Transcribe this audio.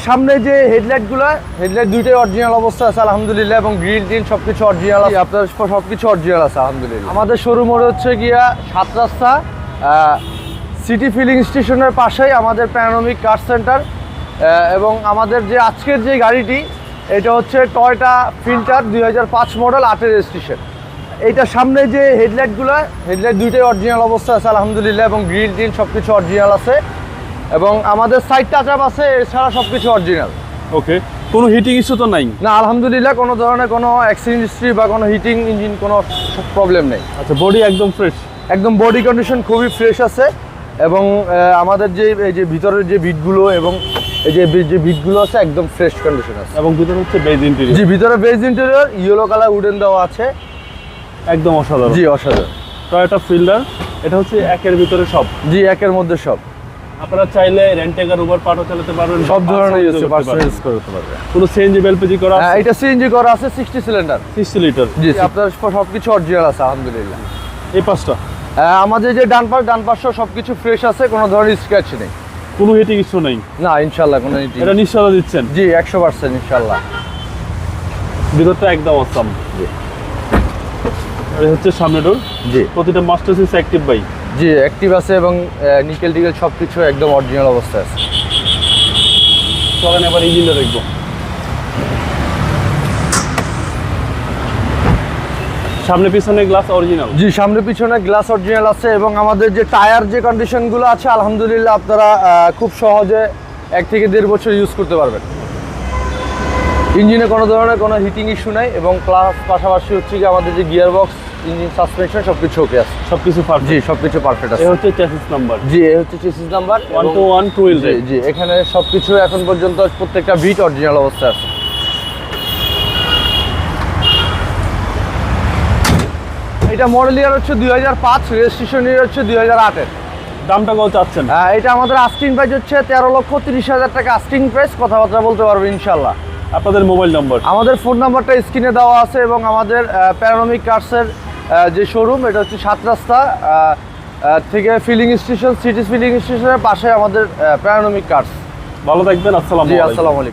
সামনে যে হেডলাইট দুইটাই অরিজিনাল অবস্থা আছে আলহামদুলিল্লাহ, এবং গ্রিল টিন সবকিছু অরিজিনাল আছে, আপনার সবকিছু অরিজিনাল আছে আলহামদুলিল্লাহ। আমাদের শোরুম হচ্ছে গিয়া 7 রাস্তা সিটি ফিলিং স্টেশনের পাশেই আমাদের প্যানোরামিক কার সেন্টার। এবং আমাদের যে আজকের যে গাড়িটি, এটা হচ্ছে টয়োটা ফিল্টার 2005 মডেল, 8 রেজিস্ট্রেশন। এইটার সামনে যে হেডলাইট দুইটাই অরিজিনাল অবস্থা আছে আলহামদুলিল্লাহ, এবং গ্রিল টিন সবকিছু অরিজিনাল আছে, এবং আমাদের সাইড টাচ আপ আছে, এছাড়া সবকিছু অরিজিনাল। ওকে, কোনো হিটিং ইস্যু তো নাই? না আলহামদুলিল্লাহ, কোনো ধরনের কোনো অ্যাক্সিডেন্ট হিস্ট্রি বা কোনো হিটিং ইঞ্জিন কোনো প্রবলেম নেই। আচ্ছা, বডি একদম ফ্রেশ? একদম বডি কন্ডিশন খুবই ফ্রেশ আছে, এবং আমাদের যে ভিতরের যে বিটগুলো এবং এই যে বিটগুলো আছে একদম ফ্রেশ কন্ডিশন আছে। এবং ভিতরে হচ্ছে বেজ ইন্টেরিয়র? জি, ভিতরে beige interior, yellow colour wooden দেওয়া আছে, একদম অসাধারণ। জি অসাধারণ। টয়োটা ফিল্ডার, এটা হচ্ছে একের ভিতরে সব? জি, একের মধ্যে সব। আপনারা চাইলে রেন্টেকার উবার পাঠও চালাতে পারবেন, সব ধরনের পার্সোনালাইজ করতে পারবেন। কোনো সিএনজি এলপিজি করা? হ্যাঁ, এটা সিএনজি করা আছে, 60 সিলিন্ডার, 60 লিটার। জি, আপনার সবকিছু অরিজিনাল আছে আলহামদুলিল্লাহ। এই পাঁচটা আমাদের যে ডান পাশ সবকিছু ফ্রেশ আছে, কোনো ধরনের স্ক্র্যাচ নেই, কোনো হিটিং ইস্যু নেই? না ইনশাআল্লাহ কোনো হিটিং। এটা নিশ্চয়তা দিচ্ছেন? জি 100% ইনশাআল্লাহ। ভিতরটা একদম অসাম। জি, এটা হচ্ছে সামনে ডোর। জি, প্রতিটা মাস্টার সিস অ্যাক্টিভ বাই? জি অ্যাক্টিভ আছে, এবং নিকেল টিকেল সবকিছু একদম অরিজিনাল অবস্থায় আছে। চলেন এবার ইঞ্জিনটা দেখবো। সামনে পিছনে গ্লাস অরিজিনাল? জি, সামনে পিছনে গ্লাস অরিজিনাল আছে, এবং আমাদের যে টায়ার যে কন্ডিশনগুলো আছে আলহামদুলিল্লাহ আপনারা খুব সহজে 1 থেকে 1.5 বছর ইউজ করতে পারবেন। ইঞ্জিনে কোনো ধরনের কোনো হিটিং ইস্যু নাই, এবং প্লাস পাশাপাশি হচ্ছে কি আমাদের যে গিয়ার বক্স, ইঞ্জিন সাসপেনশন সবকিছু ওকে আছে, সবকিছু পারফেক্ট? জি সবকিছু পারফেক্ট আছে। এই হচ্ছে চেসিস নাম্বার? জি, এই হচ্ছে চেসিস নাম্বার 121 টু হুইল। জি, এখানে সবকিছু এখন পর্যন্ত প্রত্যেকটা বিট অরিজিনাল অবস্থায় আছে। এটা মডেল ইয়ার হচ্ছে 2005, রেজিস্ট্রেশন ইয়ার হচ্ছে 2008 এর। দামটা কত চাচ্ছেন? এটা আমাদের আস্কিং প্রাইস হচ্ছে 13,30,000 টাকা আস্কিং প্রাইস, কথাবার্তা বলতে পারবো ইনশাল্লাহ। আপনাদের মোবাইল নাম্বার? আমাদের ফোন নাম্বারটা স্ক্রিনে দেওয়া আছে, এবং আমাদের প্যানোরামিক কার্সের যে শোরুম, এটা হচ্ছে 7 রাস্তা থেকে ফিলিং স্টেশন, সিটি ফিলিং স্টেশনের পাশে আমাদের প্যানোরামিক কার্স। ভালো থাকবেন, আসসালামু জি, আলাইকুম। আসসালামু আলাইকুম।